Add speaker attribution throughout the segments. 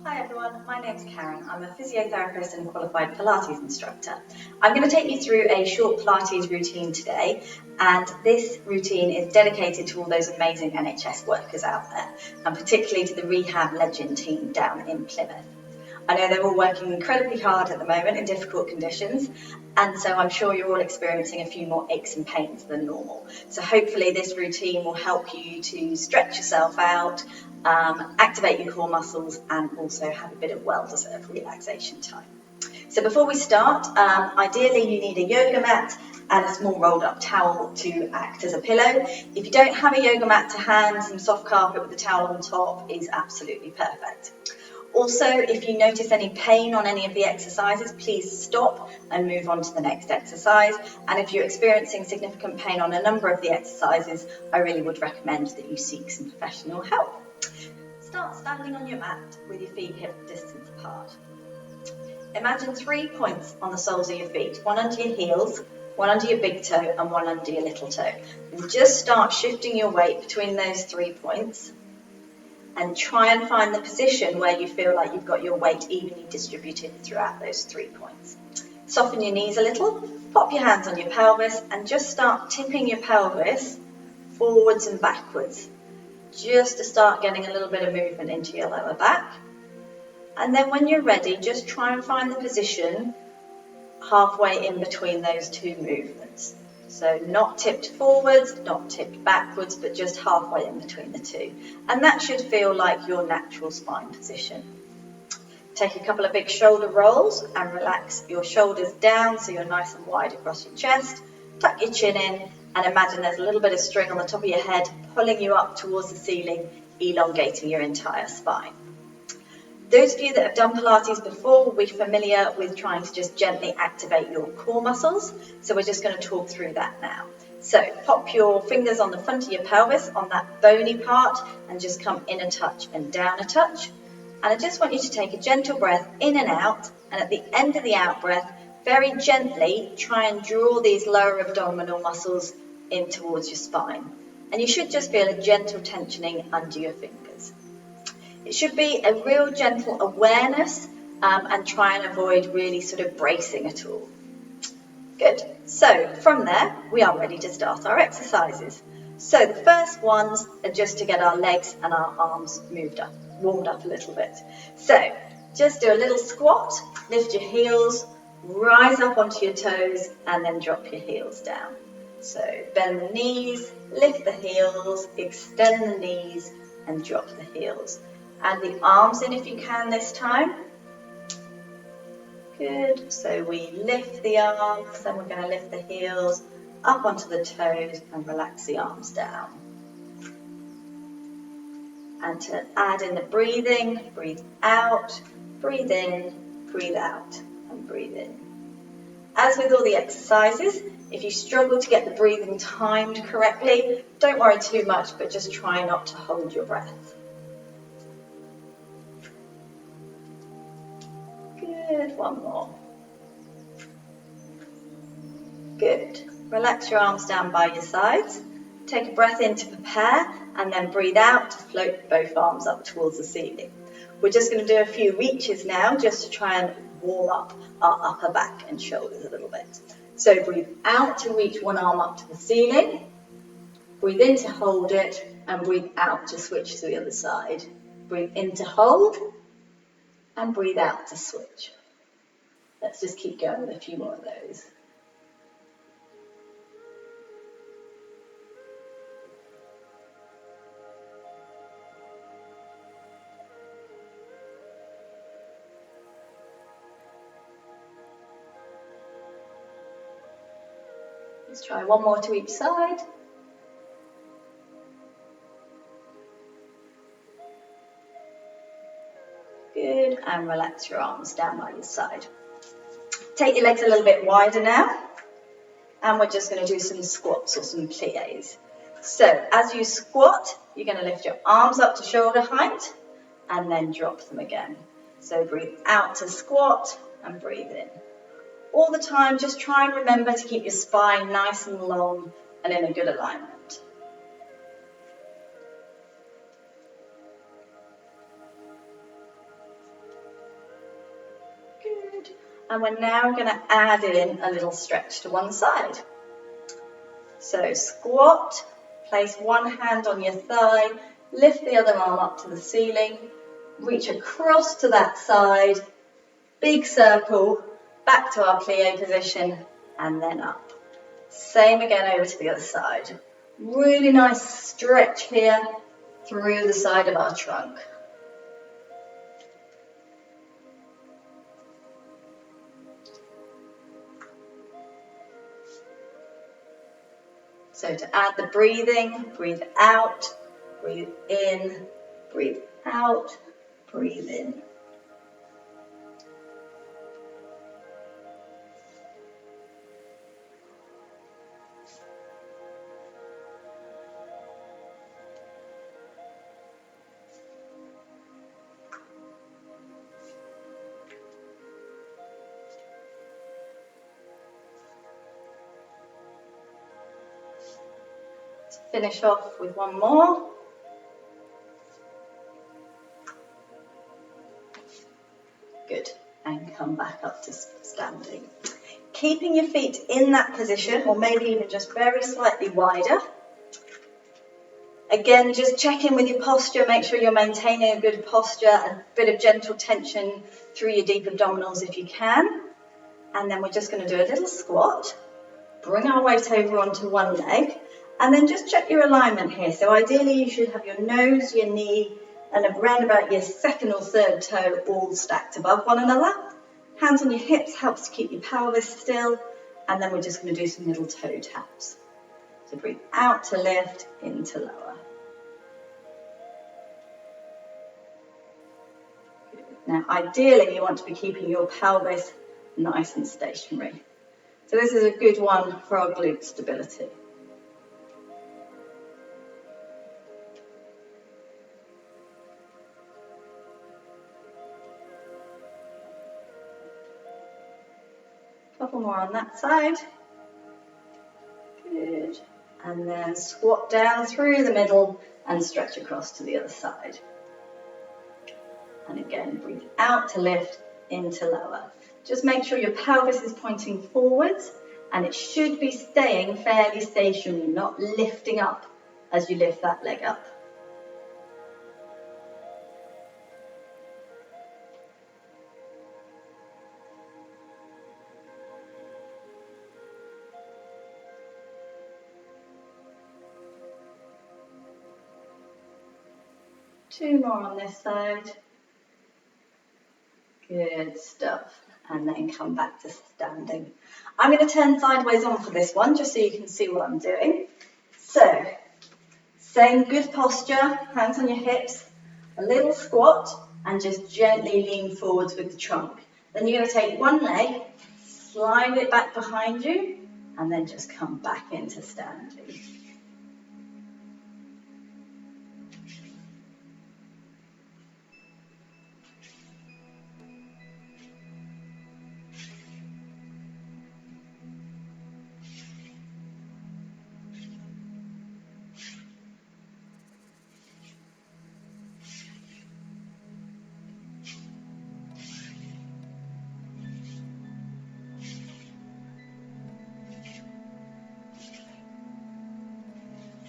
Speaker 1: Hi everyone, my name's Karen. I'm a physiotherapist and qualified Pilates instructor. I'm going to take you through a short Pilates routine today, and this routine is dedicated to all those amazing NHS workers out there, and particularly to the rehab legend team down in Plymouth. I know they're all working incredibly hard at the moment in difficult conditions, and so I'm sure you're all experiencing a few more aches and pains than normal. So hopefully this routine will help you to stretch yourself out, activate your core muscles, and also have a bit of well-deserved relaxation time. So before we start, ideally you need a yoga mat and a small rolled up towel to act as a pillow. If you don't have a yoga mat to hand, some soft carpet with a towel on top is absolutely perfect. Also, if you notice any pain on any of the exercises, please stop and move on to the next exercise. And if you're experiencing significant pain on a number of the exercises, I really would recommend that you seek some professional help. Start standing on your mat with your feet hip distance apart. Imagine 3 points on the soles of your feet, one under your heels, one under your big toe and one under your little toe. And just start shifting your weight between those 3 points and try and find the position where you feel like you've got your weight evenly distributed throughout those 3 points. Soften your knees a little, pop your hands on your pelvis and just start tipping your pelvis forwards and backwards, just to start getting a little bit of movement into your lower back. And then when you're ready, just try and find the position halfway in between those two movements. So not tipped forwards, not tipped backwards, but just halfway in between the two. And that should feel like your natural spine position. Take a couple of big shoulder rolls and relax your shoulders down so you're nice and wide across your chest. Tuck your chin in and imagine there's a little bit of string on the top of your head pulling you up towards the ceiling, elongating your entire spine. Those of you that have done Pilates before will be familiar with trying to just gently activate your core muscles. So we're just going to talk through that now. So pop your fingers on the front of your pelvis on that bony part and just come in a touch and down a touch. And I just want you to take a gentle breath in and out. And at the end of the out breath, very gently try and draw these lower abdominal muscles in towards your spine. And you should just feel a gentle tensioning under your fingers. It should be a real gentle awareness and try and avoid really sort of bracing at all. Good. So from there, we are ready to start our exercises. So the first ones are just to get our legs and our arms warmed up a little bit. So just do a little squat, lift your heels, rise up onto your toes, and then drop your heels down. So bend the knees, lift the heels, extend the knees, and drop the heels. Add the arms in if you can this time. Good. So we lift the arms, then we're going to lift the heels up onto the toes and relax the arms down. And to add in the breathing, breathe out, breathe in, breathe out, and breathe in. As with all the exercises, if you struggle to get the breathing timed correctly, don't worry too much, but just try not to hold your breath. Good, one more. Good. Relax your arms down by your sides. Take a breath in to prepare and then breathe out to float both arms up towards the ceiling. We're just going to do a few reaches now just to try and warm up our upper back and shoulders a little bit. So breathe out to reach one arm up to the ceiling. Breathe in to hold it and breathe out to switch to the other side. Breathe in to hold and breathe out to switch. Let's just keep going with a few more of those. Let's try one more to each side. Good, and relax your arms down by your side. Take your legs a little bit wider now, and we're just going to do some squats or some pliés. So as you squat, you're going to lift your arms up to shoulder height, and then drop them again. So breathe out to squat, and breathe in. All the time, just try and remember to keep your spine nice and long and in a good alignment. And we're now going to add in a little stretch to one side. So squat, place one hand on your thigh, lift the other arm up to the ceiling, reach across to that side, big circle, back to our plie position, and then up. Same again over to the other side. Really nice stretch here through the side of our trunk. So to add the breathing, breathe out, breathe in, breathe out, breathe in. Finish off with one more. Good. And come back up to standing. Keeping your feet in that position, or maybe even just very slightly wider. Again, just check in with your posture. Make sure you're maintaining a good posture, a bit of gentle tension through your deep abdominals if you can. And then we're just going to do a little squat. Bring our weight over onto one leg. And then just check your alignment here. So ideally you should have your nose, your knee, and around about your second or third toe all stacked above one another. Hands on your hips helps to keep your pelvis still. And then we're just going to do some little toe taps. So breathe out to lift, in to lower. Now ideally you want to be keeping your pelvis nice and stationary. So this is a good one for our glute stability. Couple more on that side. Good. And then squat down through the middle and stretch across to the other side. And again, breathe out to lift, in to lower. Just make sure your pelvis is pointing forwards and it should be staying fairly stationary, not lifting up as you lift that leg up. Two more on this side. Good stuff. And then come back to standing. I'm going to turn sideways on for this one, just so you can see what I'm doing. So, same good posture, hands on your hips, a little squat, and just gently lean forwards with the trunk. Then you're going to take one leg, slide it back behind you, and then just come back into standing.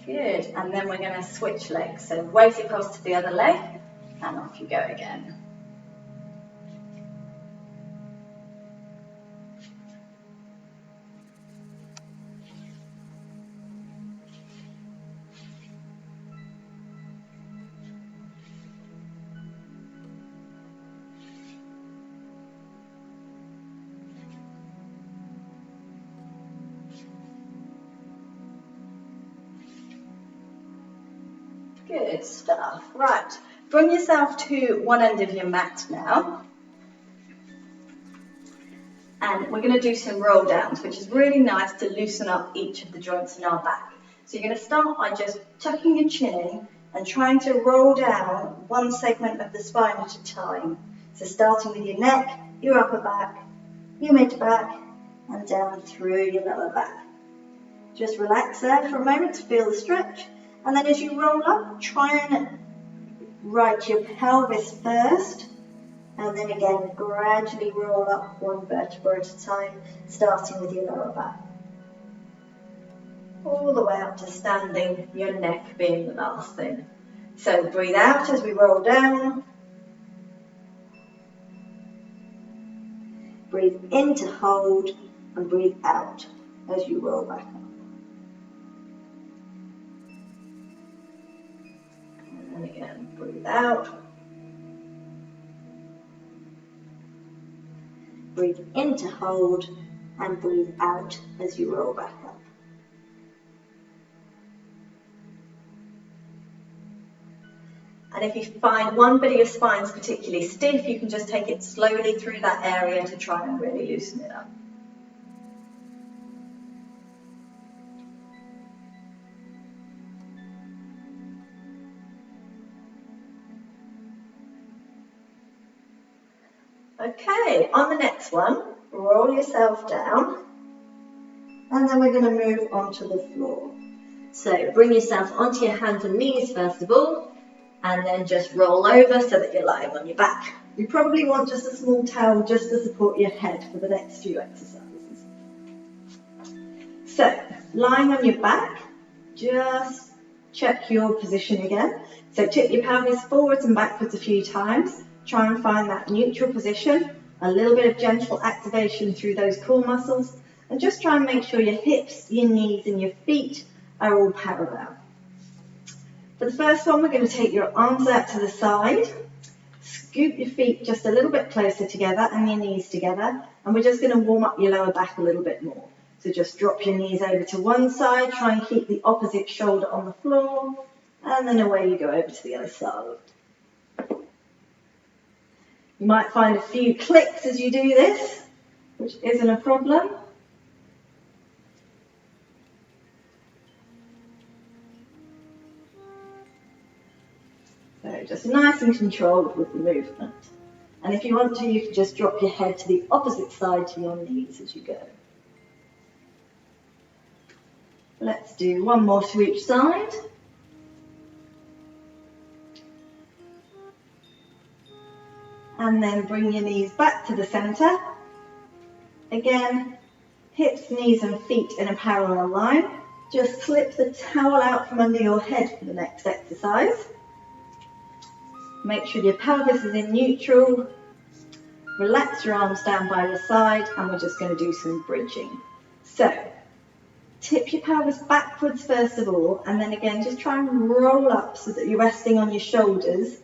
Speaker 1: Good, and then we're going to switch legs. So weight across to the other leg, and off you go again. Good stuff. Right, bring yourself to one end of your mat now. And we're going to do some roll downs, which is really nice to loosen up each of the joints in our back. So you're going to start by just tucking your chin in and trying to roll down one segment of the spine at a time. So starting with your neck, your upper back, your mid back, and down through your lower back. Just relax there for a moment to feel the stretch. And then as you roll up, try and right your pelvis first And then again, gradually roll up one vertebra at a time, starting with your lower back. All the way up to standing, your neck being the last thing. So breathe out as we roll down. Breathe in to hold and breathe out as you roll back up. And again, breathe out. Breathe in to hold and breathe out as you roll back up. And if you find one bit of your spine is particularly stiff, you can just take it slowly through that area to try and really loosen it up. Okay, on the next one, roll yourself down, and then we're going to move onto the floor. So bring yourself onto your hands and knees first of all, and then just roll over so that you're lying on your back. You probably want just a small towel just to support your head for the next few exercises. So, lying on your back, just check your position again. So tip your pelvis forwards and backwards a few times. Try and find that neutral position, a little bit of gentle activation through those core muscles, and just try and make sure your hips, your knees and your feet are all parallel. For the first one, we're going to take your arms out to the side, scoop your feet just a little bit closer together and your knees together, and we're just going to warm up your lower back a little bit more. So just drop your knees over to one side, try and keep the opposite shoulder on the floor, and then away you go over to the other side. You might find a few clicks as you do this, which isn't a problem. So just nice and controlled with the movement. And if you want to, you can just drop your head to the opposite side to your knees as you go. Let's do one more to each side. And then bring your knees back to the centre. Again, hips, knees and feet in a parallel line. Just slip the towel out from under your head for the next exercise. Make sure your pelvis is in neutral. Relax your arms down by your side, and we're just going to do some bridging. So, tip your pelvis backwards first of all, and then again just try and roll up so that you're resting on your shoulders,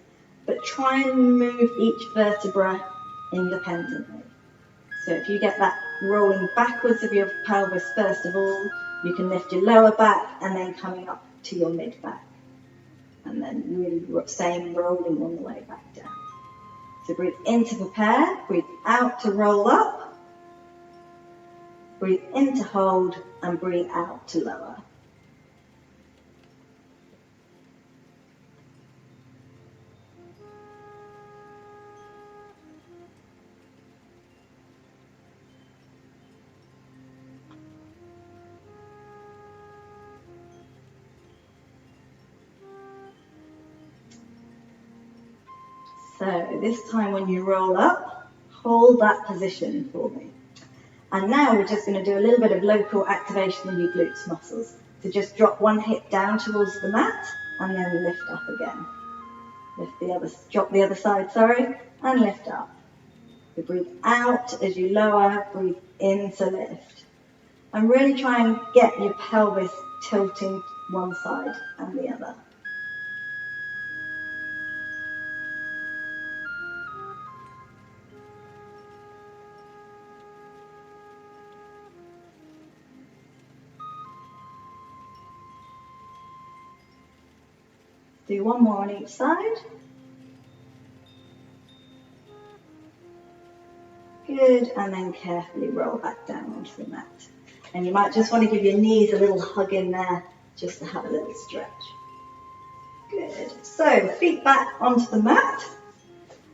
Speaker 1: but try and move each vertebra independently. So if you get that rolling backwards of your pelvis first of all, you can lift your lower back and then coming up to your mid back. And then really same rolling on the way back down. So breathe in to prepare, breathe out to roll up, breathe in to hold, and breathe out to lower. So this time when you roll up, hold that position for me. And now we're just going to do a little bit of local activation of your glutes muscles. So just drop one hip down towards the mat and then lift up again. Drop the other side, and lift up. So breathe out as you lower, breathe in to lift. And really try and get your pelvis tilting one side and the other. Do one more on each side. Good, and then carefully roll back down onto the mat. And you might just want to give your knees a little hug in there, just to have a little stretch. Good, so feet back onto the mat.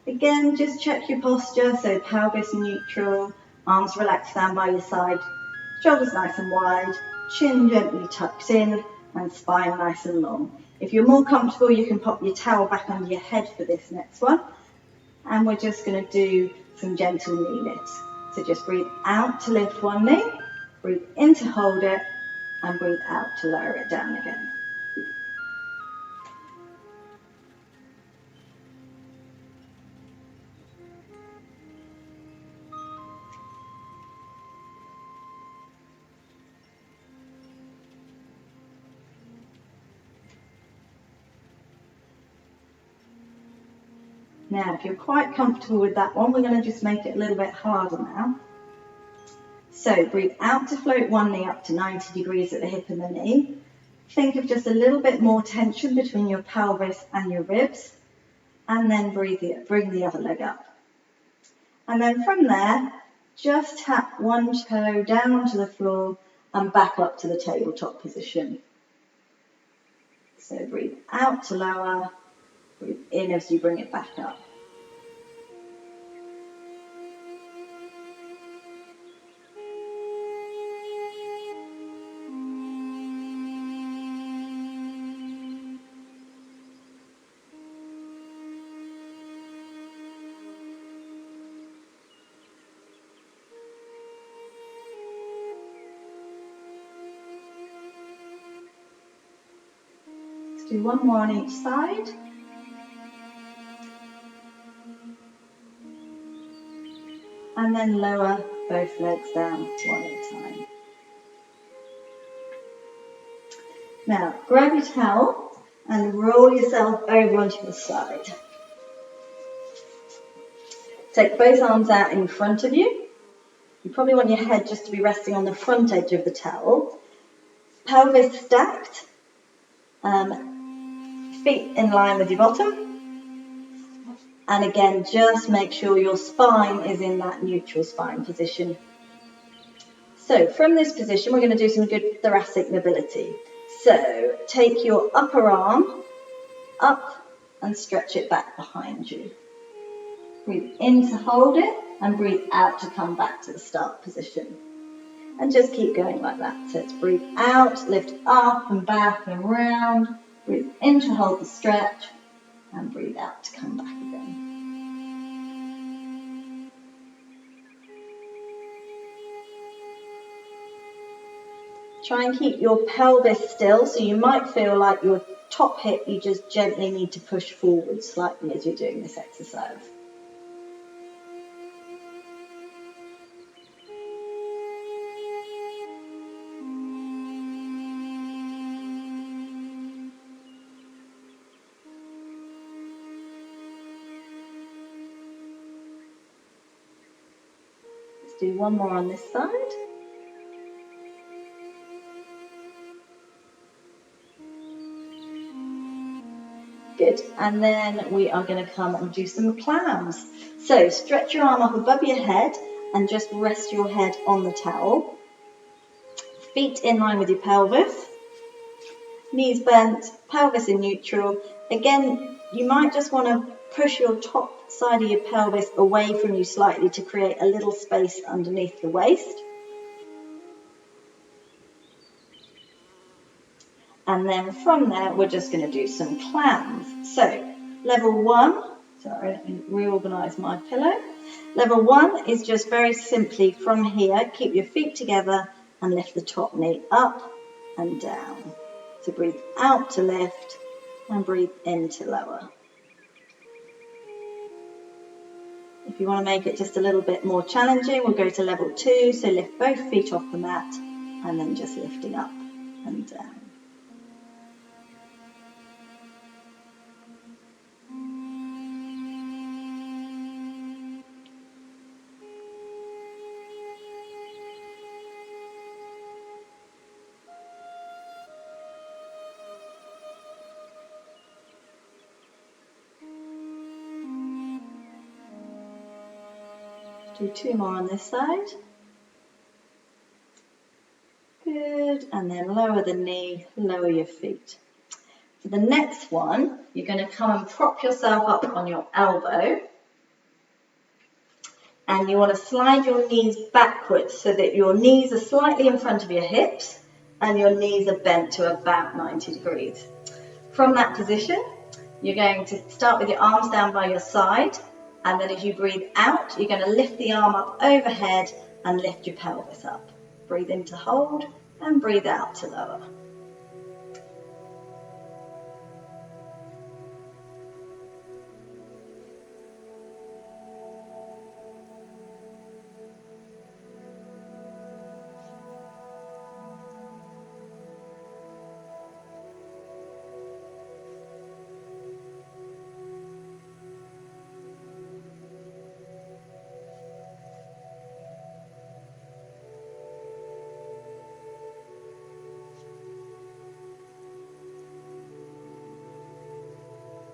Speaker 1: Again, just check your posture, so pelvis neutral, arms relaxed down by your side, shoulders nice and wide, chin gently tucked in, and spine nice and long. If you're more comfortable, you can pop your towel back under your head for this next one. And we're just going to do some gentle knee lifts. So just breathe out to lift one knee, breathe in to hold it, and breathe out to lower it down again. Now, if you're quite comfortable with that one, we're going to just make it a little bit harder now. So breathe out to float one knee up to 90 degrees at the hip and the knee. Think of just a little bit more tension between your pelvis and your ribs. And then bring the other leg up. And then from there, just tap one toe down onto the floor and back up to the tabletop position. So breathe out to lower, breathe in as you bring it back up. Let's do one more on each side. And then lower both legs down one at a time. Now, grab your towel and roll yourself over onto the side. Take both arms out in front of you. You probably want your head just to be resting on the front edge of the towel. Pelvis stacked. Feet in line with your bottom. And again, just make sure your spine is in that neutral spine position. So from this position, we're going to do some good thoracic mobility. So take your upper arm up and stretch it back behind you. Breathe in to hold it and breathe out to come back to the start position. And just keep going like that. So it's breathe out, lift up and back and round. Breathe in to hold the stretch and breathe out to come back again. Try and keep your pelvis still, so you might feel like your top hip, you just gently need to push forward slightly as you're doing this exercise. Let's do one more on this side. Good, and then we are going to come and do some clams. So stretch your arm up above your head and just rest your head on the towel. Feet in line with your pelvis. Knees bent, pelvis in neutral. Again, you might just want to push your top side of your pelvis away from you slightly to create a little space underneath the waist. And then from there, we're just going to do some clams. So, level 1, sorry, let me reorganise my pillow. Level 1 is just very simply from here, keep your feet together and lift the top knee up and down. So breathe out to lift and breathe in to lower. If you want to make it just a little bit more challenging, we'll go to level 2. So lift both feet off the mat and then just lifting up and down. Do 2 more on this side. Good, and then lower the knee, lower your feet. For the next one, you're going to come and prop yourself up on your elbow. And you want to slide your knees backwards so that your knees are slightly in front of your hips and your knees are bent to about 90 degrees. From that position, you're going to start with your arms down by your side And then as you breathe out, you're going to lift the arm up overhead and lift your pelvis up. Breathe in to hold and breathe out to lower.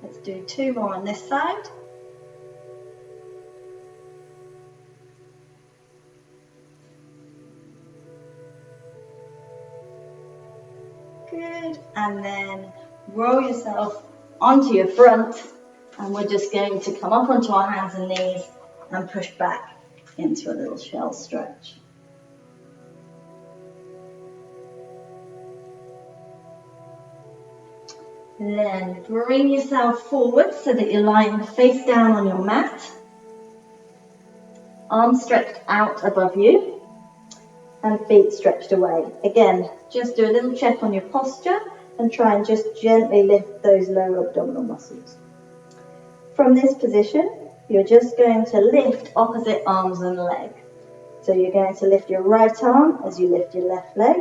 Speaker 1: Let's do 2 more on this side. Good, and then roll yourself onto your front, and we're just going to come up onto our hands and knees and push back into a little shell stretch. Then bring yourself forward so that you're lying face down on your mat. Arms stretched out above you and feet stretched away. Again, just do a little check on your posture and try and just gently lift those lower abdominal muscles. From this position, you're just going to lift opposite arms and leg. So you're going to lift your right arm as you lift your left leg.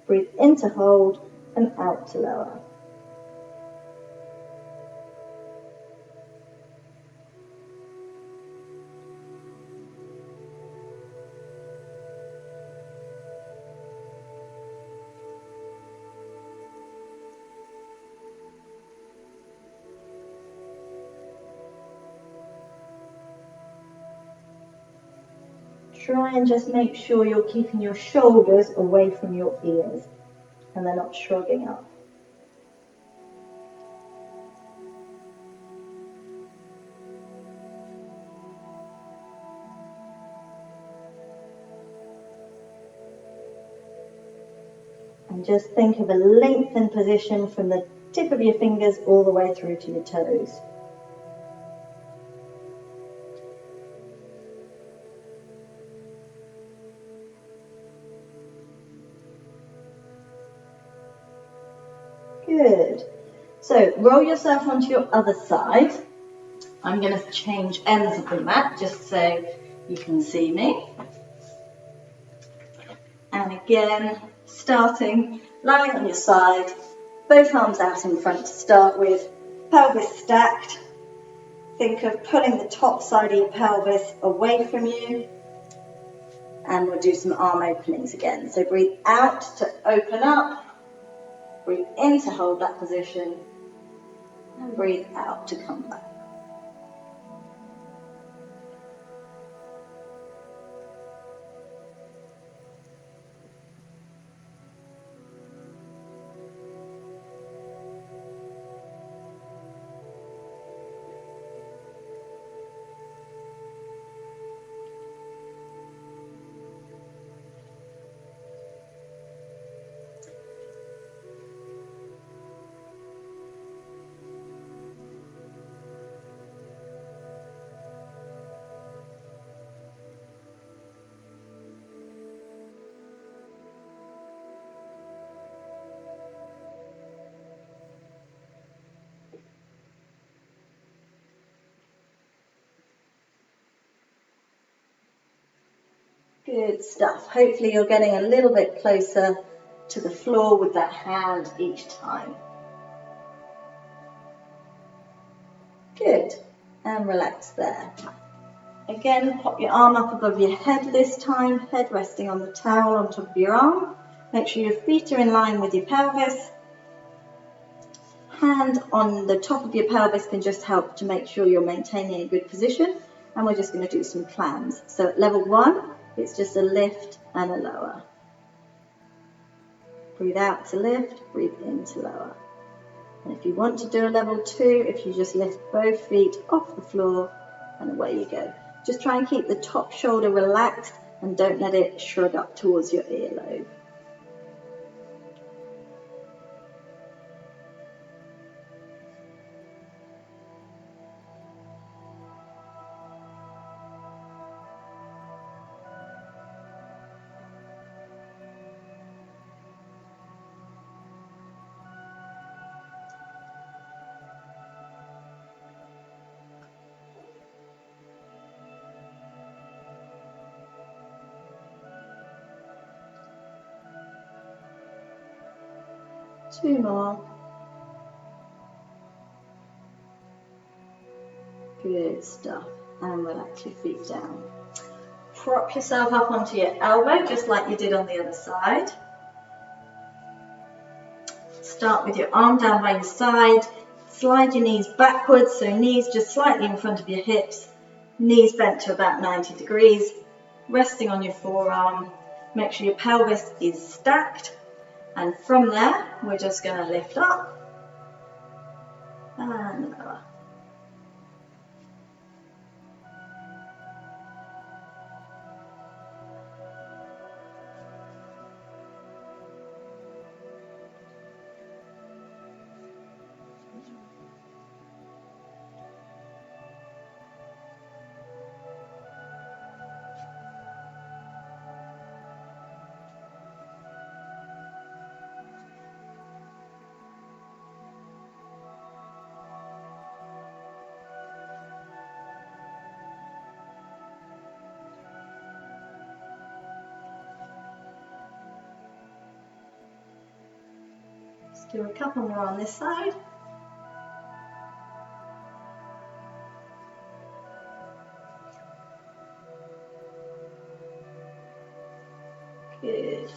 Speaker 1: Breathe in to hold and out to lower. Try and just make sure you're keeping your shoulders away from your ears and they're not shrugging up. And just think of a lengthened position from the tip of your fingers all the way through to your toes. Good. So roll yourself onto your other side. I'm going to change ends of the mat just so you can see me. And again, starting lying on your side, both arms out in front to start with, pelvis stacked. Think of pulling the top side of your pelvis away from you. And we'll do some arm openings again. So breathe out to open up. Breathe in to hold that position. And breathe out to come back. Good stuff. Hopefully you're getting a little bit closer to the floor with that hand each time. Good. And relax there. Again, pop your arm up above your head this time, head resting on the towel on top of your arm. Make sure your feet are in line with your pelvis. Hand on the top of your pelvis can just help to make sure you're maintaining a good position. And we're just going to do some clams. So at level 1, it's just a lift and a lower. Breathe out to lift, breathe in to lower. And if you want to do a level 2, if you just lift both feet off the floor and away you go. Just try and keep the top shoulder relaxed and don't let it shrug up towards your earlobe. 2 more. Good stuff. And relax your feet down. Prop yourself up onto your elbow, just like you did on the other side. Start with your arm down by your side. Slide your knees backwards, so knees just slightly in front of your hips. Knees bent to about 90 degrees. Resting on your forearm. Make sure your pelvis is stacked. And from there, we're just going to lift up and lower. Do a couple more on this side. Good.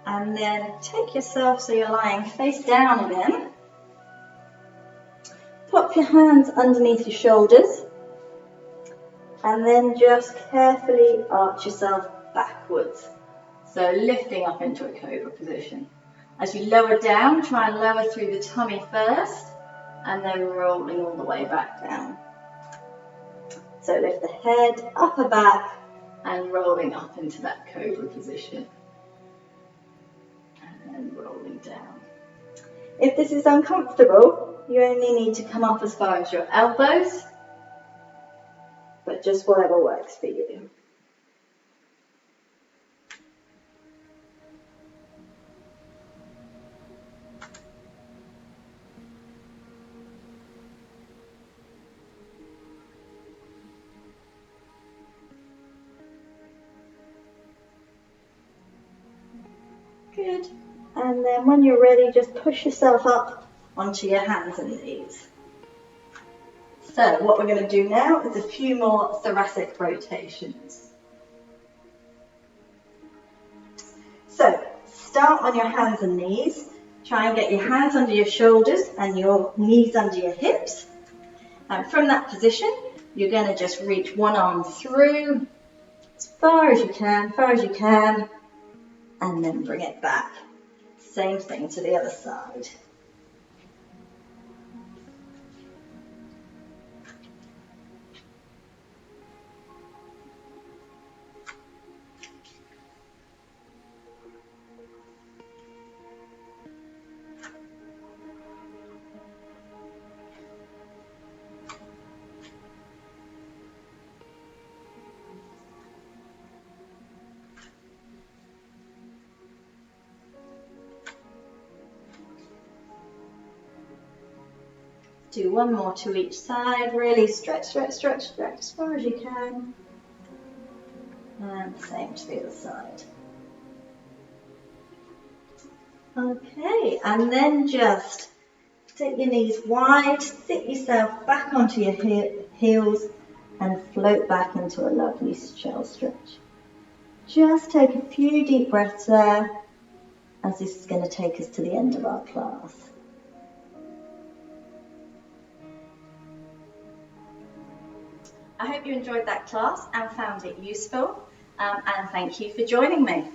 Speaker 1: And then take yourself so you're lying face down again. Pop your hands underneath your shoulders. And then just carefully arch yourself backwards. So lifting up into a cobra position. As you lower down, try and lower through the tummy first, and then rolling all the way back down. So lift the head, upper back, and rolling up into that cobra position. And then rolling down. If this is uncomfortable, you only need to come up as far as your elbows, but just whatever works for you. Good. And then when you're ready, just push yourself up onto your hands and knees. So what we're going to do now is a few more thoracic rotations. So start on your hands and knees. Try and get your hands under your shoulders and your knees under your hips. And from that position, you're going to just reach one arm through as far as you can, and then bring it back. Same thing to the other side. Do one more to each side. Really stretch as far as you can. And the same to the other side. Okay, and then just take your knees wide, sit yourself back onto your heels and float back into a lovely shell stretch. Just take a few deep breaths there, as this is going to take us to the end of our class. I hope you enjoyed that class and found it useful, and thank you for joining me.